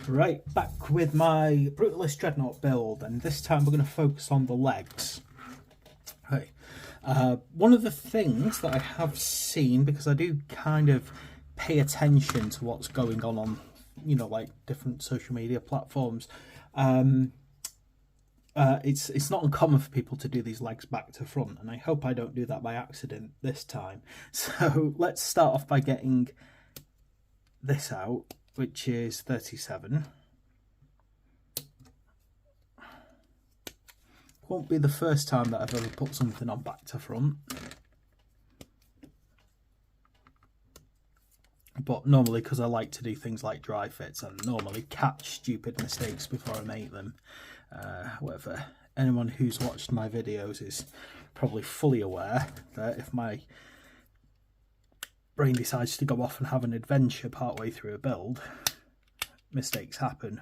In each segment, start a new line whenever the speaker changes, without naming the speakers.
Right, back with my Brutalis Dreadnought build, and this time we're going to focus on the legs. Right. One of the things that I have seen, because I do kind of pay attention to what's going on, like different social media platforms, it's not uncommon for people to do these legs back to front, and I hope I don't do that by accident this time. So let's start off by getting this out, which is 37. Won't be the first time that I've ever put something on back to front, but normally, because I like to do things like dry fits and normally catch stupid mistakes before I make them. However, anyone who's watched my videos is probably fully aware that if my brain decides to go off and have an adventure partway through a build, mistakes happen.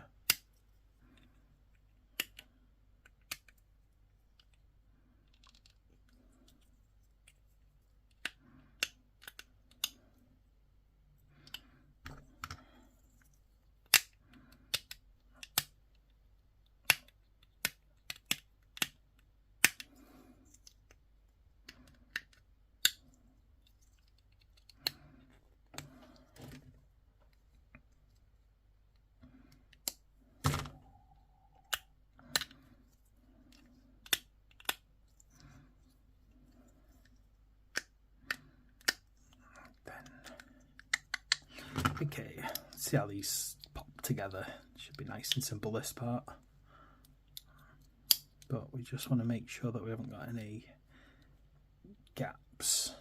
Okay, let's see how these pop together. Should be nice and simple, this part. But we just want to make sure that we haven't got any gaps.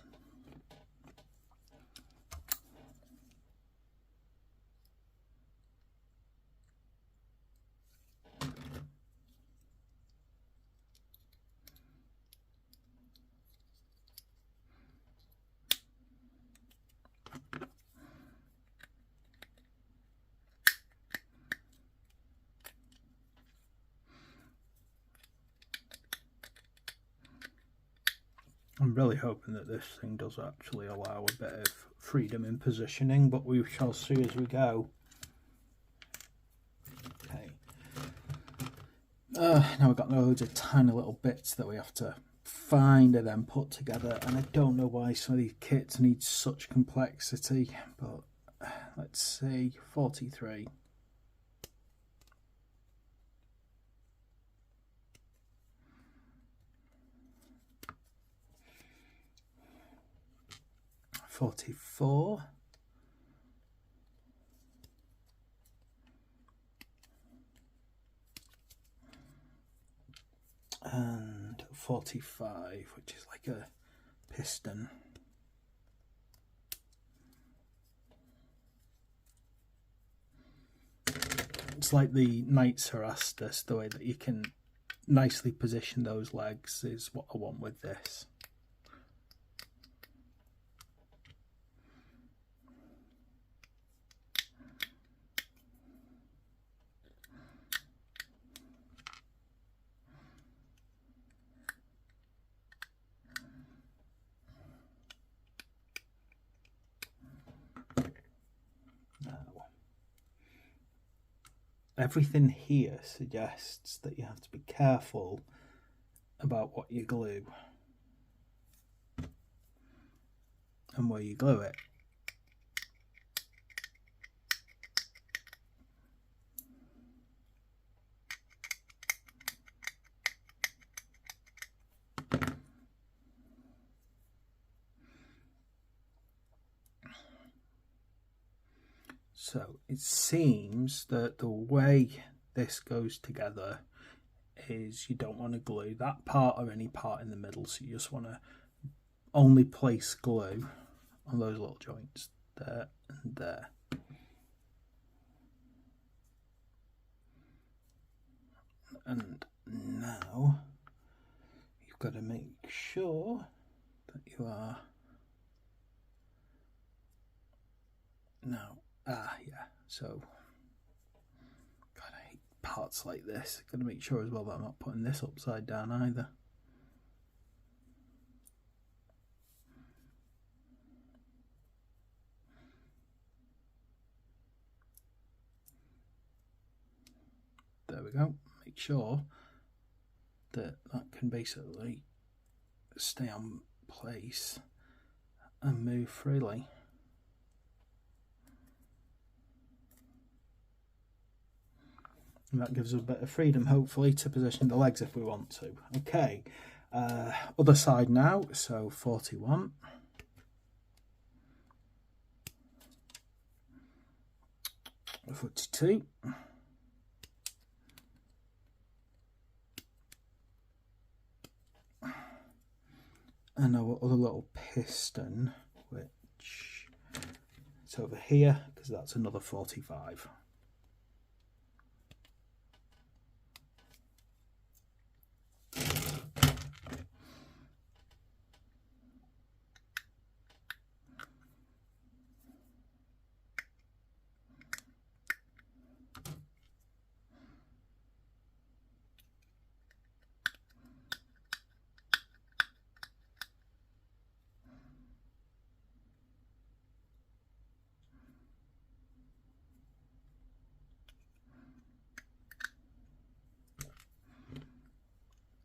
I'm really hoping that this thing does actually allow a bit of freedom in positioning, but we shall see as we go. Okay. Now we've got loads of tiny little bits that we have to find and then put together, and I don't know why some of these kits need such complexity, but let's see, 43. $44. And 45, which is like a piston. It's like the Knights Harassed, the way that you can nicely position those legs is what I want with this. Everything here suggests that you have to be careful about what you glue and where you glue it. So it seems that the way this goes together is you don't want to glue that part or any part in the middle, so you just want to only place glue on those little joints there and there. And now you've got to make sure that you are yeah, so God, I hate parts like this. Got to make sure as well that I'm not putting this upside down either. go. Make sure that can basically stay on place and move freely. And that gives us a bit of freedom, hopefully, to position the legs if we want to. Okay, other side now, so 41. .42. And our other little piston, which is over here, because that's another 45.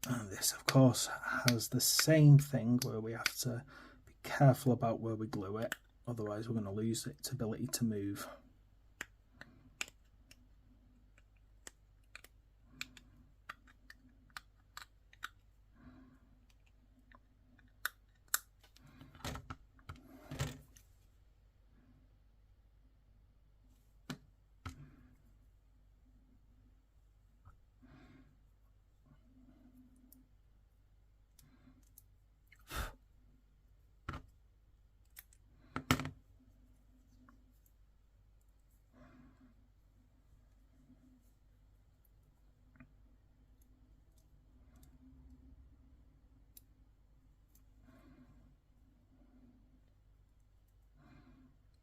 And this, of course, has the same thing where we have to be careful about where we glue it, otherwise we're going to lose its ability to move.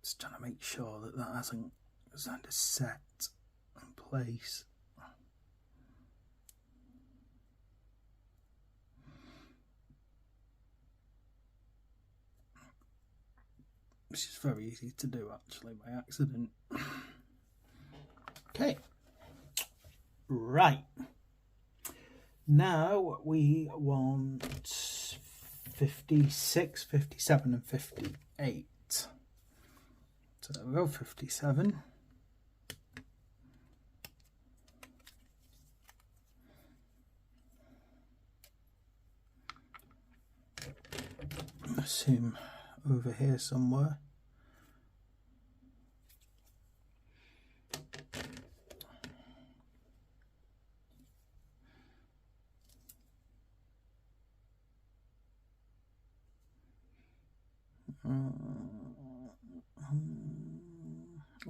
Just trying to make sure that that hasn't kind of set in place. Which is very easy to do actually by accident. Okay, right. Now we want 56, 57 and 58. So there we go, 57. I assume over here somewhere.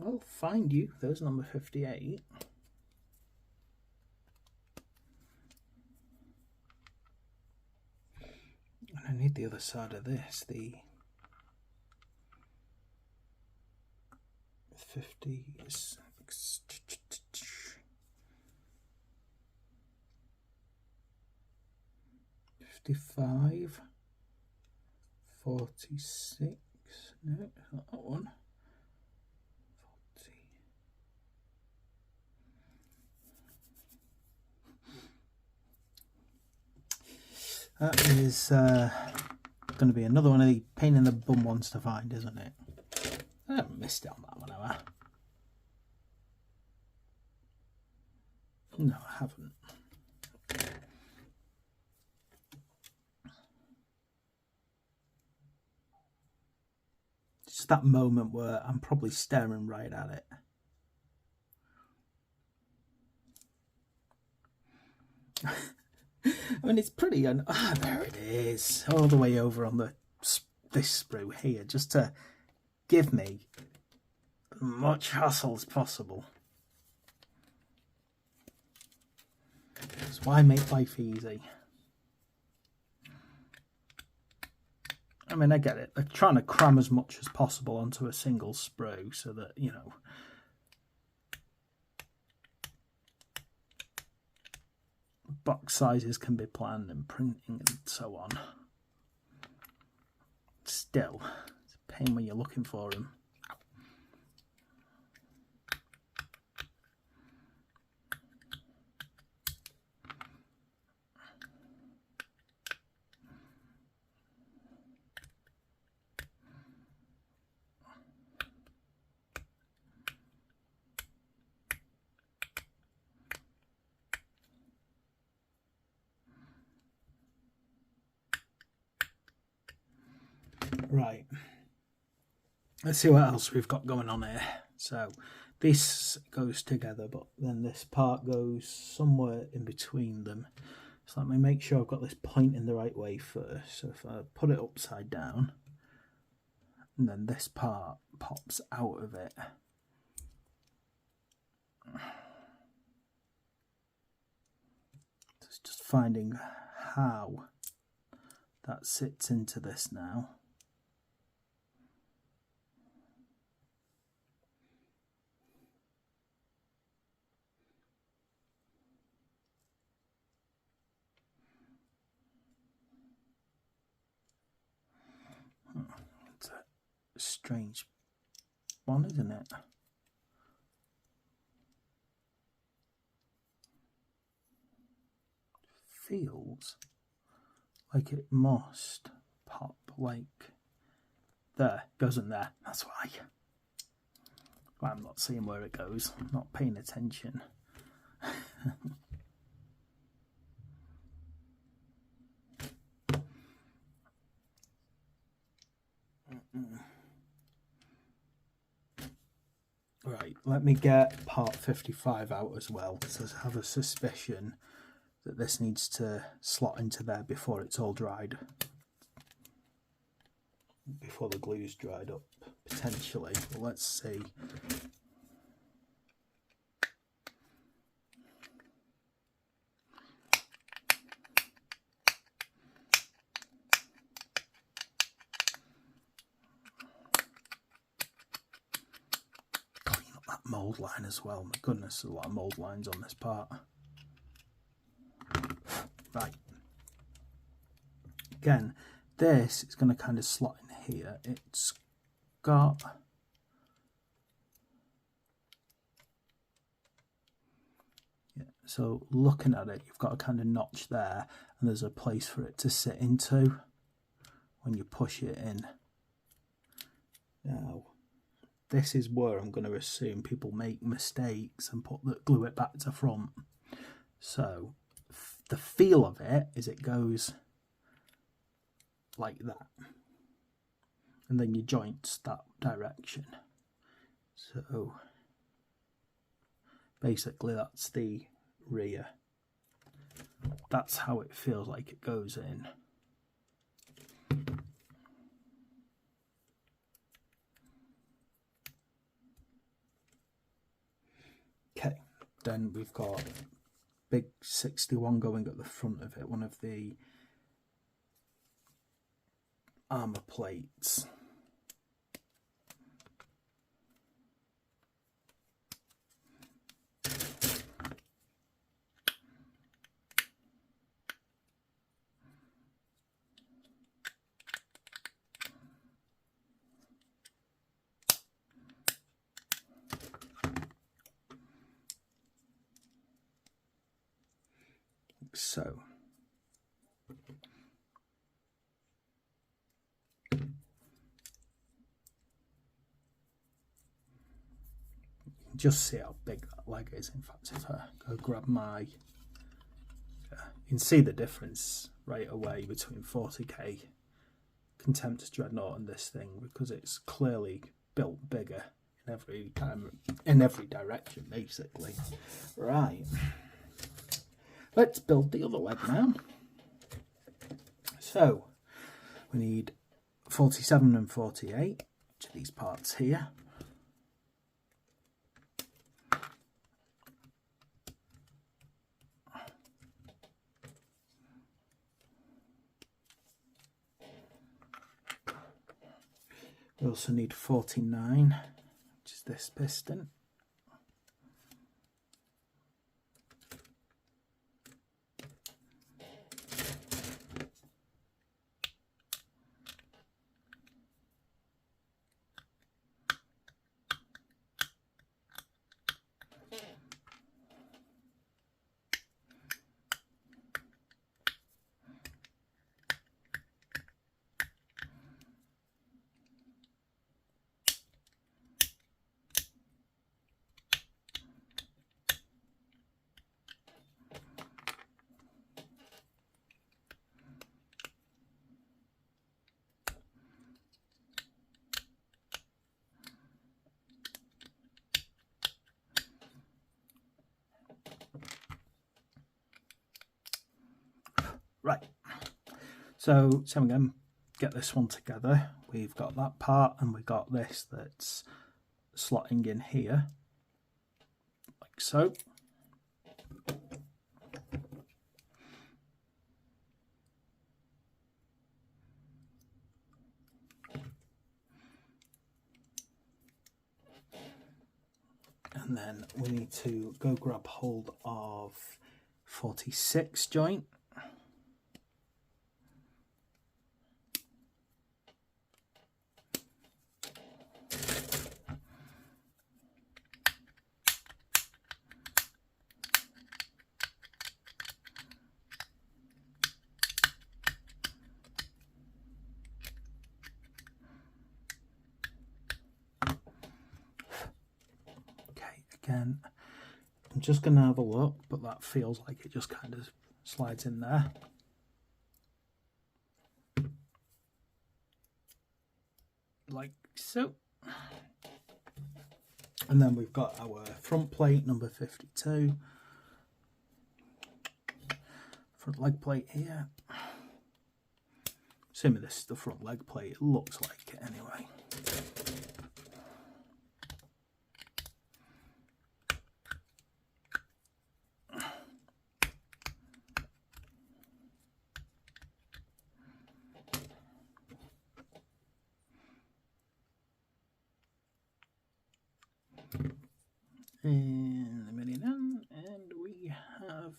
I'll find you. There's number 58. And I need the other side of this, the 56. 55. 46. No, not that one. 40. That is going to be another one of the pain in the bum ones to find, isn't it? I haven't missed it on that one, have I? No, I haven't. It's that moment where I'm probably staring right at it. I mean, it's pretty, and there it is, all the way over on this sprue here, just to give me as much hustle as possible. That's why I make life easy. I mean, I get it. They're trying to cram as much as possible onto a single sprue so that, you know, box sizes can be planned and printing and so on. Still, it's a pain when you're looking for them. Right. Let's see what else we've got going on here. So this goes together, but then this part goes somewhere in between them. So let me make sure I've got this pointing the right way first. So if I put it upside down, and then this part pops out of it. So it's just finding how that sits into this now. It's a strange one, isn't it? Feels like it must pop like there, goesn't there? That's why. Well, I'm not seeing where it goes. I'm not paying attention. Right, let me get part 55 out as well, because I have a suspicion that this needs to slot into there before it's all dried. Before the glue's dried up, potentially. Well, let's see. Mould line as well. My goodness, there's a lot of mould lines on this part. Right. Again, this is going to kind of slot in here. It's got so looking at it, you've got a kind of notch there, and there's a place for it to sit into when you push it in. Now, this is where I'm going to assume people make mistakes and glue it back to front. So the feel of it is it goes like that, and then your joints that direction. So basically that's the rear. That's how it feels like it goes in. Okay, then we've got big 61 going at the front of it, one of the armour plates. So just see how big that leg is. In fact, if I go grab my, you can see the difference right away between 40k Contempt Dreadnought and this thing, because it's clearly built bigger in every direction, basically. Right. Let's build the other leg now. So we need 47 and 48, which are these parts here. We also need 49, which is this piston. Right, so same again, get this one together. We've got that part and we got this that's slotting in here, like so. And then we need to go grab hold of 46 joint. Again, I'm just going to have a look, but that feels like it just kind of slides in there. Like so. And then we've got our front plate, number 52. Front leg plate here. Assuming this is the front leg plate, it looks like it anyway. And a minute in, and we have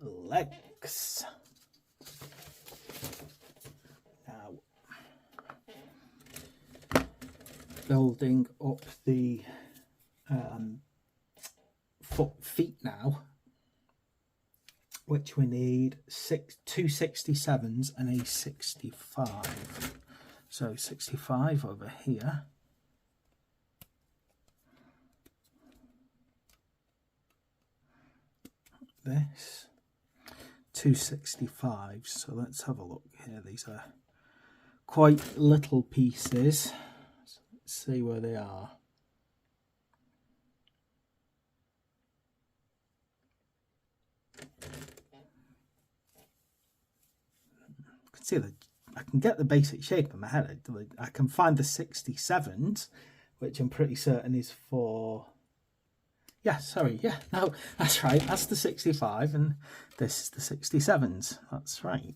legs. Now, building up the feet now, which we need two 67s and a 65. So 65 over here. This 265s, so let's have a look here. These are quite little pieces, so let's see where they are. I can see that I can get the basic shape in my head. I can find the 67s, which I'm pretty certain is for... Yeah, sorry, yeah, no, that's right, that's the 65 and this is the 67s, that's right.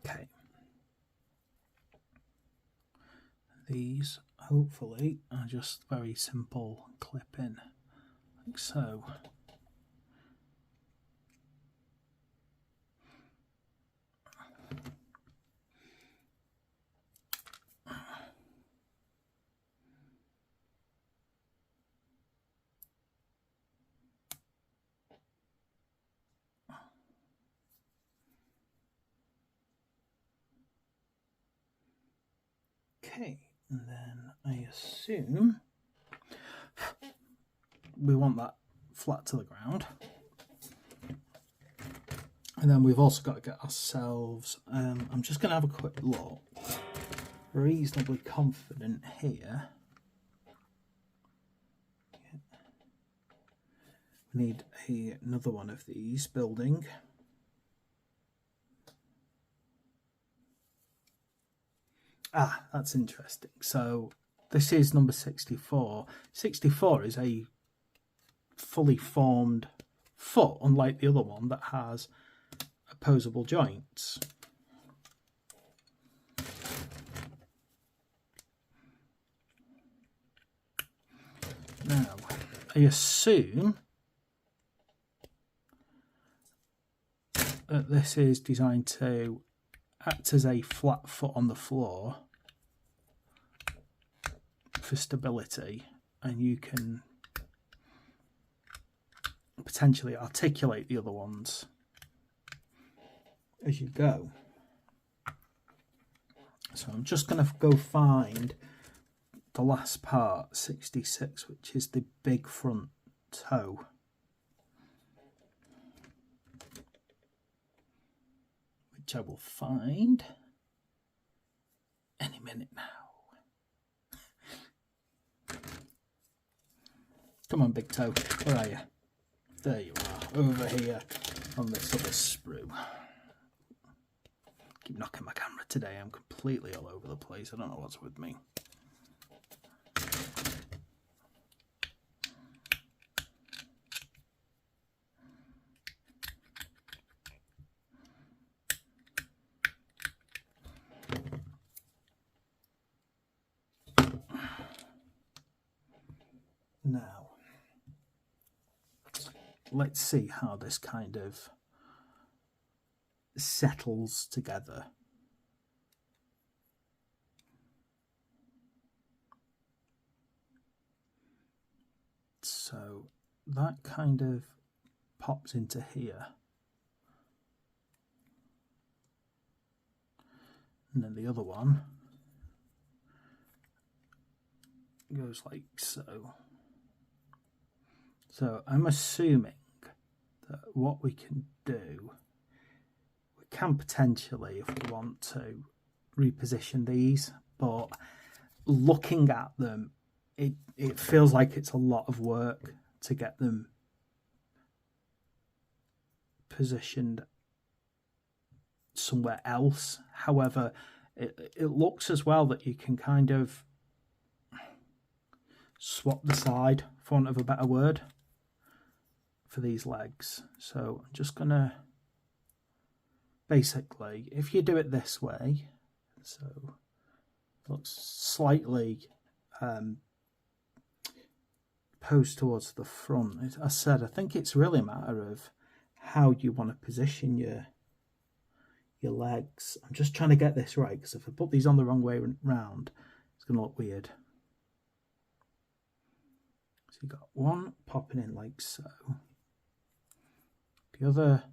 Okay. These, hopefully, are just very simple clip-in, like so. Okay, and then I assume we want that flat to the ground. And then we've also got to get ourselves, I'm just going to have a quick look, reasonably confident here. We need another one of these building. Ah, that's interesting. So this is number 64. 64 is a fully formed foot, unlike the other one that has opposable joints. Now, I assume that this is designed to act as a flat foot on the floor for stability, and you can potentially articulate the other ones as you go. So I'm just going to go find the last part, 66, which is the big front toe. Which I will find any minute now. Come on, big toe, where are you? There you are, over here on this other sprue. Keep knocking my camera today, I'm completely all over the place, I don't know what's with me. Now, let's see how this kind of settles together. So that kind of pops into here. And then the other one goes like so. So I'm assuming that what we can do, we can potentially, if we want to, reposition these, but looking at them, it feels like it's a lot of work to get them positioned somewhere else. However, it looks as well that you can kind of swap the side, for want of a better word, for these legs. So I'm just gonna basically, if you do it this way, so it looks slightly posed towards the front. As I said, I think it's really a matter of how you want to position your legs. I'm just trying to get this right, because if I put these on the wrong way round, it's going to look weird. So you've got one popping in like so, the other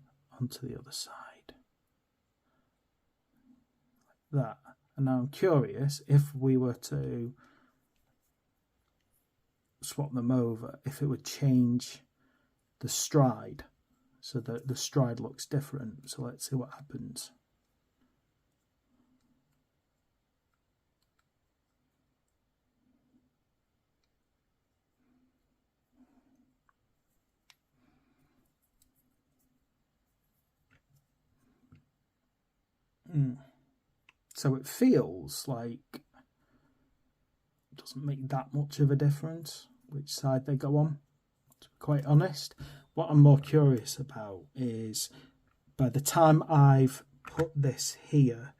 onto the other side, like that. And now I'm curious, if we were to swap them over, if it would change the stride, so that the stride looks different. So let's see what happens. So it feels like it doesn't make that much of a difference which side they go on, to be quite honest. What I'm more curious about is, by the time I've put this here,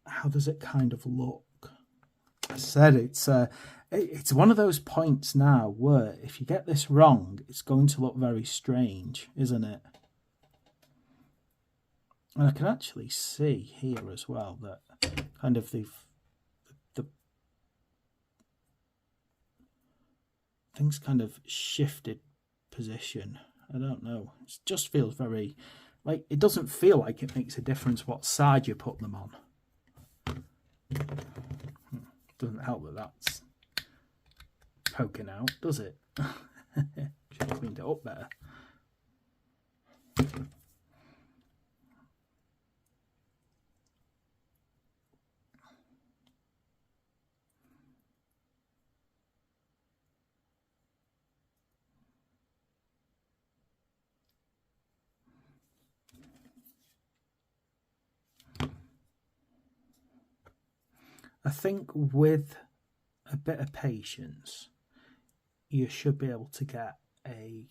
how does it kind of look? I said it's one of those points now where if you get this wrong, it's going to look very strange, isn't it? And I can actually see here as well that kind of the things kind of shifted position. I don't know. It just feels very, like, it doesn't feel like it makes a difference what side you put them on. Doesn't help that that's poking out, does it? Should have cleaned it up better. I think with a bit of patience, you should be able to get a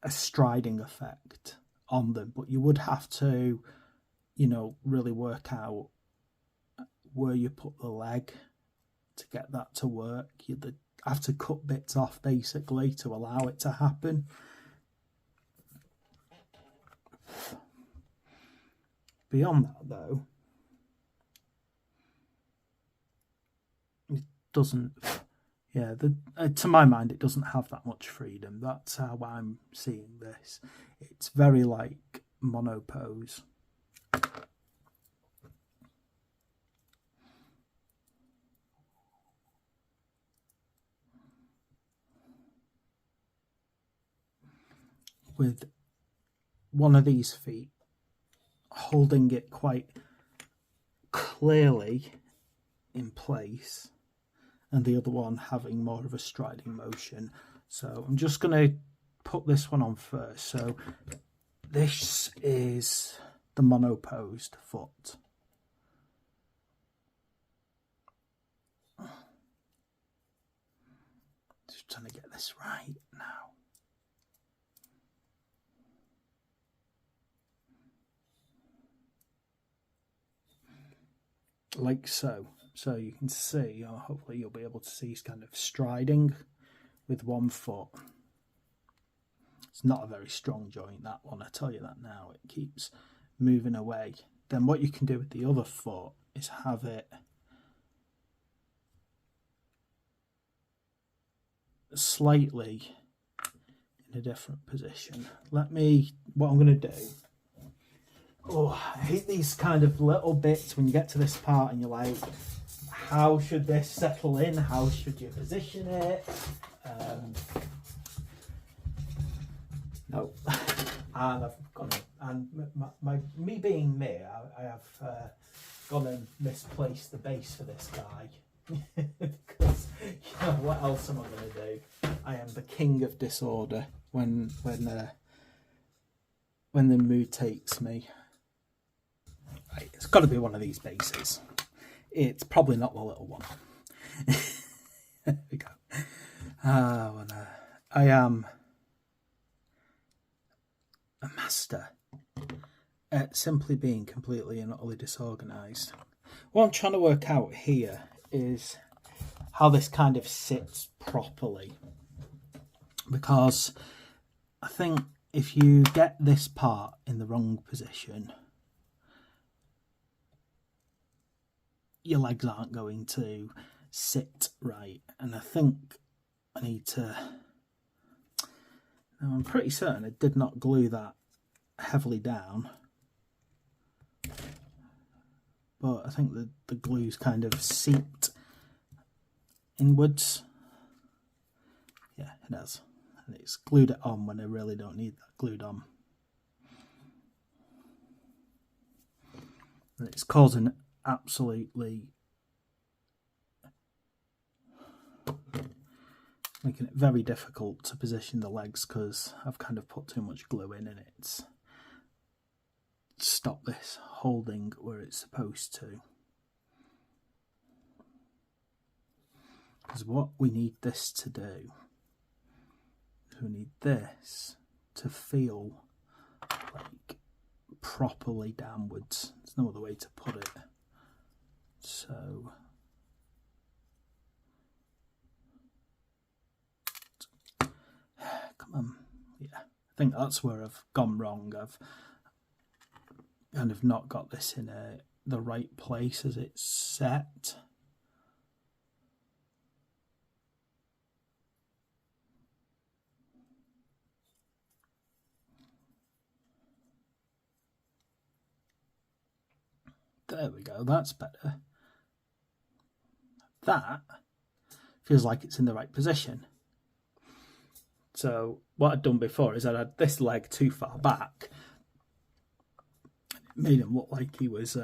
striding effect on them, but you would have to, you know, really work out where you put the leg to get that to work. have to cut bits off basically to allow it to happen. Beyond that though, it doesn't, yeah, to my mind it doesn't have that much freedom. That's how I'm seeing this. It's very like monopose. With one of these feet holding it quite clearly in place and the other one having more of a striding motion. So I'm just going to put this one on first. So this is the monoposed foot. Just trying to get this right now. Like so. So you can see, or hopefully you'll be able to see, he's kind of striding with one foot. It's not a very strong joint, that one, I tell you that now. It keeps moving away. Then what you can do with the other foot is have it slightly in a different position. What I'm going to do, oh, I hate these kind of little bits when you get to this part and you're like, how should this settle in? How should you position it? No. And I've gone, and me being me, I have gone and misplaced the base for this guy. Because, you know, what else am I going to do? I am the king of disorder when the mood takes me. Right, it's got to be one of these bases. It's probably not the little one. There we go. I am a master at simply being completely and utterly disorganised. What I'm trying to work out here is how this kind of sits properly. Because I think if you get this part in the wrong position, your legs aren't going to sit right. And I think I need to... Now, I'm pretty certain I did not glue that heavily down. But I think the glue's kind of seeped inwards. Yeah, it has. And it's glued it on when I really don't need that glued on. And it's causing absolutely, making it very difficult to position the legs because I've kind of put too much glue in and it's stopped this holding where it's supposed to. Because what we need this to do, we need this to feel like properly downwards. There's no other way to put it. So come on. Yeah, I think that's where I've gone wrong. I've kind of not got this in the right place as it's set. There we go, that's better. That feels like it's in the right position. So what I'd done before is I'd had this leg too far back. It made him look like he was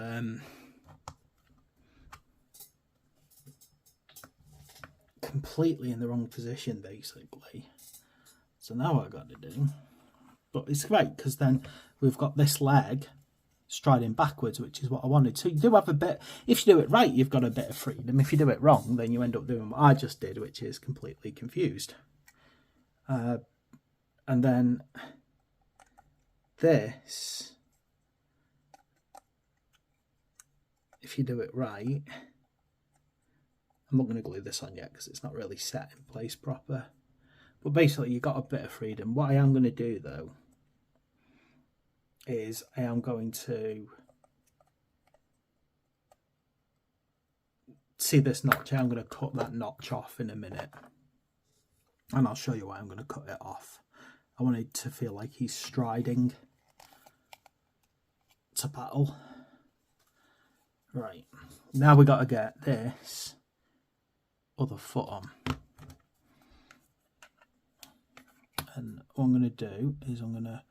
completely in the wrong position, basically. So now what I've got to do, but it's great because then we've got this leg striding backwards, which is what I wanted. So you do have a bit, if you do it right, you've got a bit of freedom. If you do it wrong, then you end up doing what I just did, which is completely confused. And then this, if you do it right, I'm not going to glue this on yet because it's not really set in place proper. But basically, you've got a bit of freedom. What I am going to do, though, is I am going to see this notch. I'm going to cut that notch off in a minute. And I'll show you why I'm going to cut it off. I want it to feel like he's striding to battle. Right, now we got to get this other foot on. And what I'm going to do is I'm going to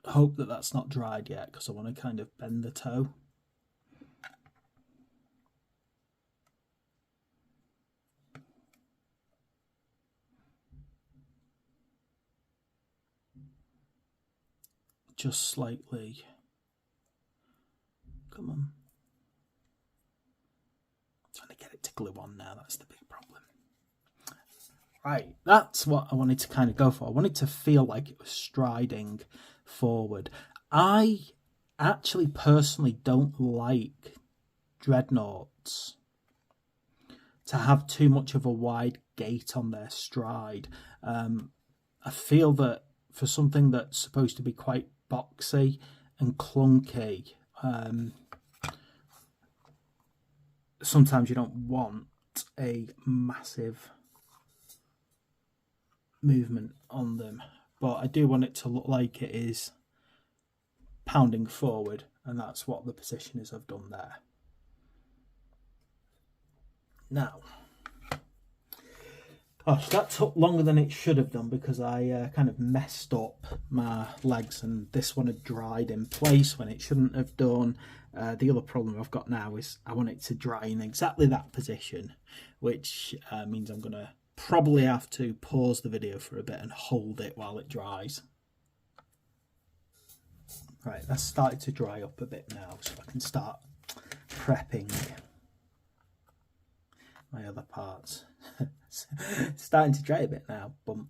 hope that that's not dried yet, because I want to kind of bend the toe. Just slightly. Come on. I'm trying to get it to glue on now, that's the big problem. Right, that's what I wanted to kind of go for. I wanted to feel like it was striding forward. I actually personally don't like dreadnoughts to have too much of a wide gait on their stride. I feel that for something that's supposed to be quite boxy and clunky, sometimes you don't want a massive movement on them, but I do want it to look like it is pounding forward, and that's what the position is I've done there. Now, gosh, that took longer than it should have done because I kind of messed up my legs, and this one had dried in place when it shouldn't have done. The other problem I've got now is I want it to dry in exactly that position, which means I'm going to probably have to pause the video for a bit and hold it while it dries. Right, that's started to dry up a bit now, so I can start prepping my other parts. Starting to dry a bit now. Bump.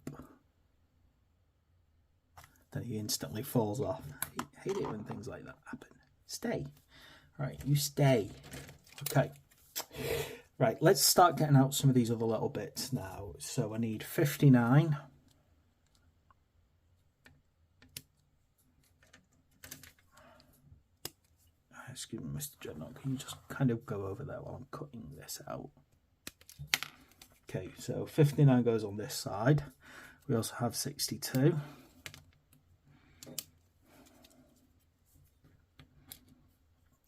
Then he instantly falls off. I hate it when things like that happen. Stay. Right, you stay. Okay. Right, let's start getting out some of these other little bits now. So I need 59. Excuse me, Mr. Dreadnought, can you just kind of go over there while I'm cutting this out? Okay, so 59 goes on this side. We also have 62.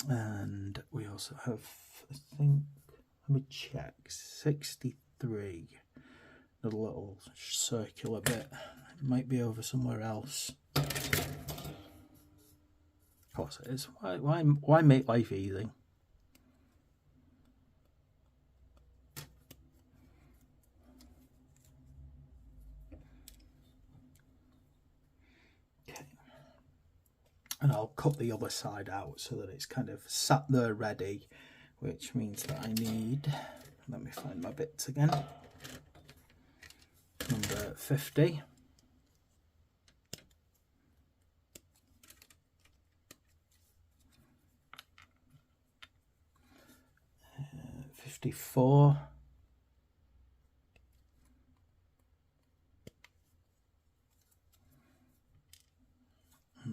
And we also have, I think, let me check, 63. A little circular bit. It might be over somewhere else. Of course it is. Why make life easy? Okay. And I'll cut the other side out so that it's kind of sat there ready, which means that I need, let me find my bits again, number 50. 54.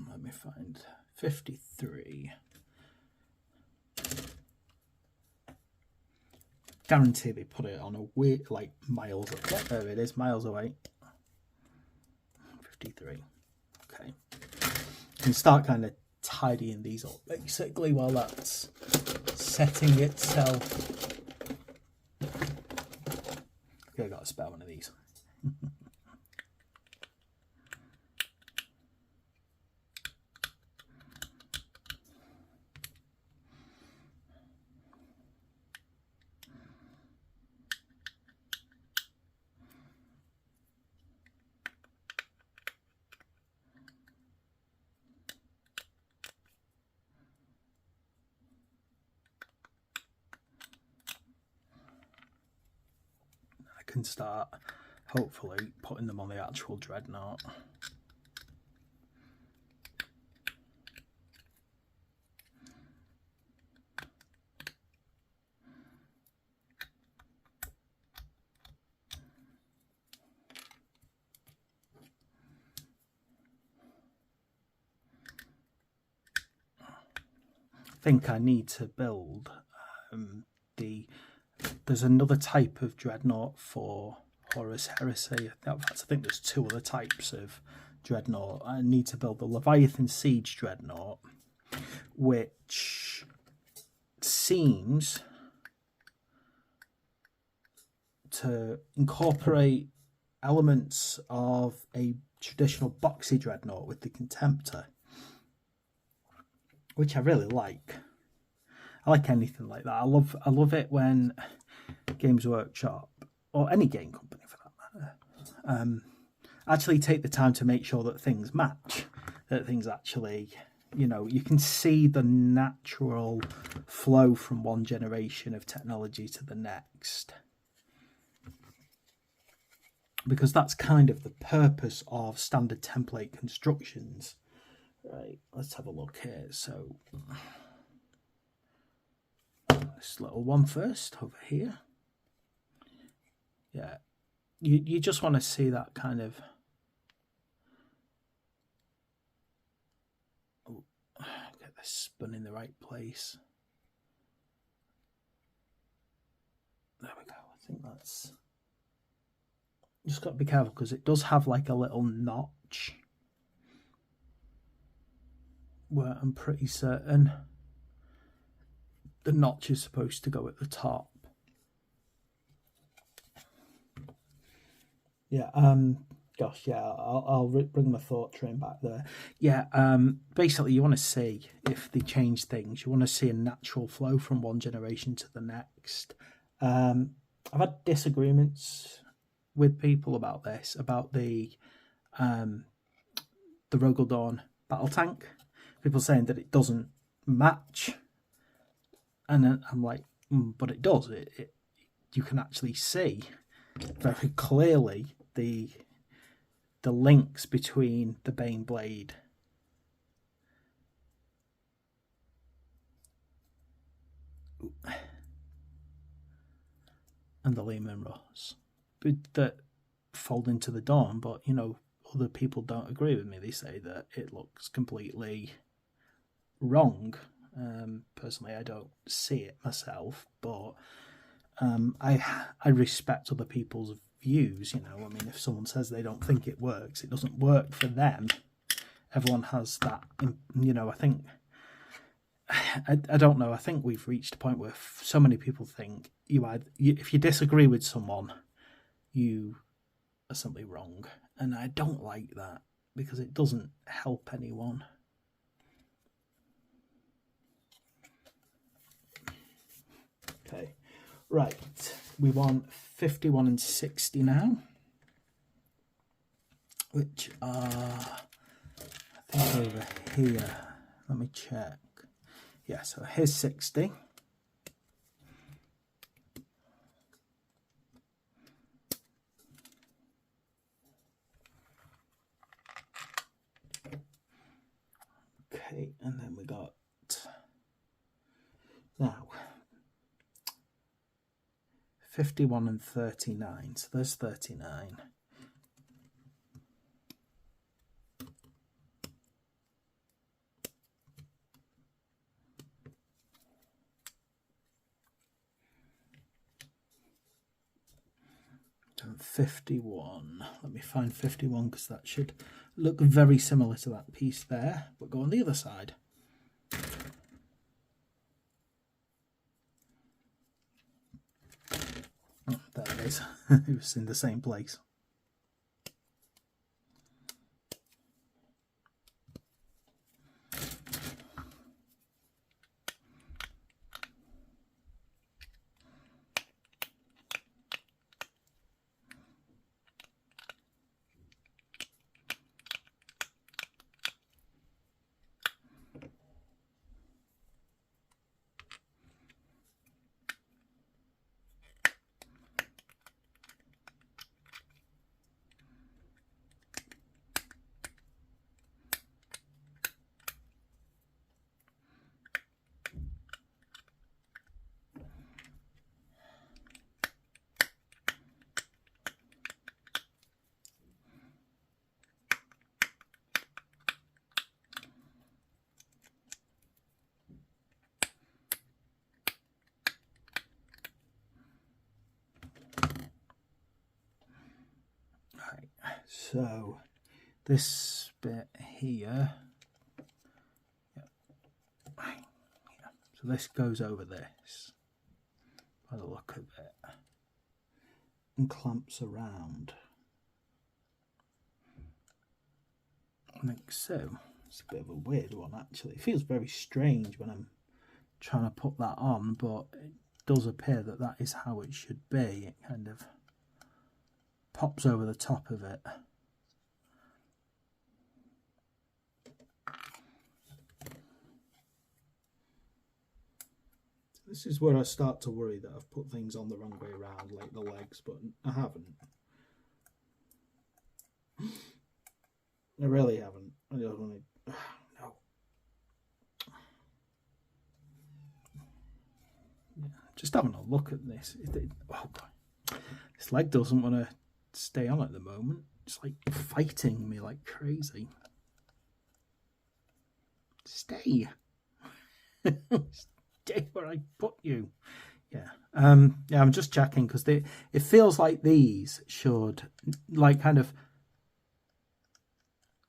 Let me find 53. Guarantee they put it on a weird, like miles away. There it is, miles away. 53. Okay. You can start kind of tidying these up basically while that's setting itself. Okay, I got to spare one of these. Can start hopefully putting them on the actual dreadnought. think I need to build there's another type of dreadnought for Horus Heresy. In fact, I think there's 2 other types of dreadnought. I need to build the Leviathan Siege Dreadnought, which seems to incorporate elements of a traditional boxy dreadnought with the Contemptor, which I really like. I like anything like that. I love it when Games Workshop, or any game company for that matter, actually take the time to make sure that things match, that things actually, you know, you can see the natural flow from one generation of technology to the next. Because that's kind of the purpose of standard template constructions. Right, let's have a look here. So this little one first over here. Yeah, you just want to see that kind of, oh, get this spun in the right place. There we go. I think that's, just got to be careful because it does have like a little notch where I'm pretty certain the notch is supposed to go at the top. Yeah, gosh, yeah, I'll bring my thought train back there. Yeah, basically you want to see if they change things. You want to see a natural flow from one generation to the next. I've had disagreements with people about this, about the Rogel Dawn battle tank. People saying that it doesn't match, and then I'm like, but it does. It you can actually see very clearly the links between the Bane Blade and the Lehman Ross that fold into the Dawn. But you know, other people don't agree with me. They say that it looks completely wrong. Personally, I don't see it myself, but I respect other people's views. You know, I mean, if someone says they don't think it works, it doesn't work for them. Everyone has that. You know, I think I don't know. I think we've reached a point where so many people think if you disagree with someone, you are simply wrong, and I don't like that because it doesn't help anyone. Okay, right, we want 51 and 60 now, which are, I think, over here. Let me check. Yeah, so here's 60. Okay, and then we got, now, 51 and 39, so there's 39. And 51, let me find 51 because that should look very similar to that piece there, but go on the other side. Oh, there it is. It was in the same place. So this bit here, so this goes over this by the look of it and clamps around like so. It's a bit of a weird one actually. It feels very strange when I'm trying to put that on, but it does appear that that is how it should be. It kind of pops over the top of it. This is where I start to worry that I've put things on the wrong way around, like the legs, but I haven't. I really haven't. I just want to... No. Yeah, just having a look at this. Oh God. This leg doesn't want to stay on at the moment. It's like fighting me like crazy. Stay. Stay where I put you. Yeah. Yeah, I'm just checking because it feels like these should like kind of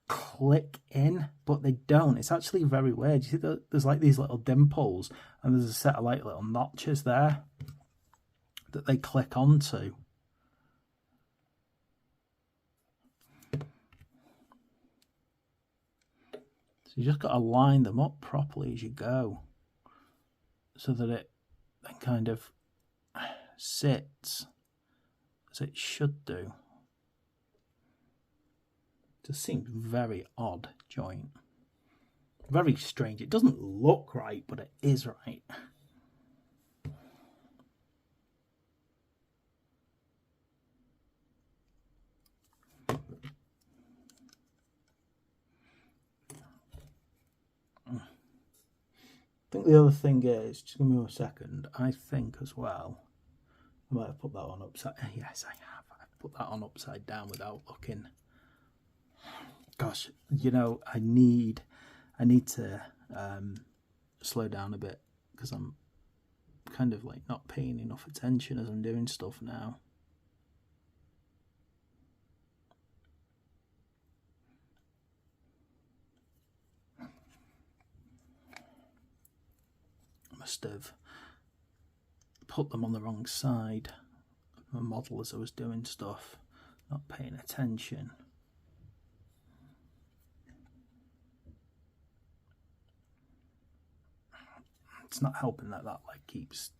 click in, but they don't. It's actually very weird. You see that there's like these little dimples and there's a set of like little notches there that they click onto. So you just got to line them up properly as you go so that it then kind of sits as it should do. Just seems very odd joint. Very strange. It doesn't look right, but it is right. I think the other thing is, just give me a second, I think as well, I might have put that on upside, yes I have, I've put that on upside down without looking. Gosh, you know, I need to slow down a bit because I'm kind of like not paying enough attention as I'm doing stuff now. Must have put them on the wrong side of my model as I was doing stuff, not paying attention. It's not helping that like keeps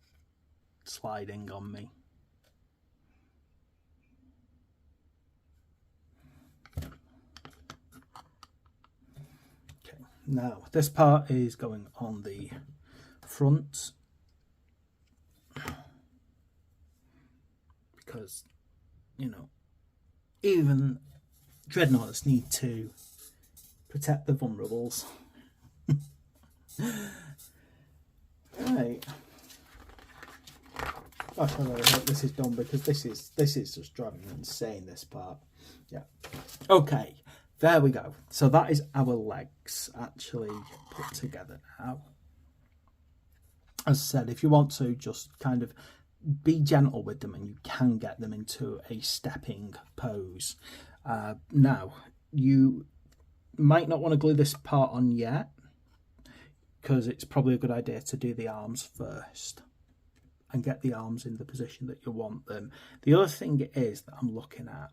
sliding on me. Okay, now this part is going on the front because, you know, even dreadnoughts need to protect the vulnerables. Right. Gosh, I really hope this is done because this is just driving me insane, this part. Yeah. Okay, there we go. So that is our legs actually put together now. As I said, if you want to just kind of be gentle with them and you can get them into a stepping pose. Now, you might not want to glue this part on yet because it's probably a good idea to do the arms first and get the arms in the position that you want them. The other thing is that I'm looking at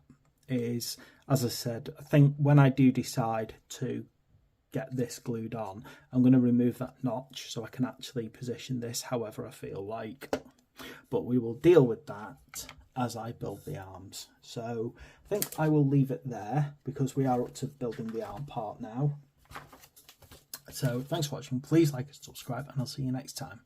is, as I said, I think when I do decide to get this glued on, I'm going to remove that notch so I can actually position this however I feel like. But we will deal with that as I build the arms. So I think I will leave it there because we are up to building the arm part now. So thanks for watching. Please like and subscribe and I'll see you next time.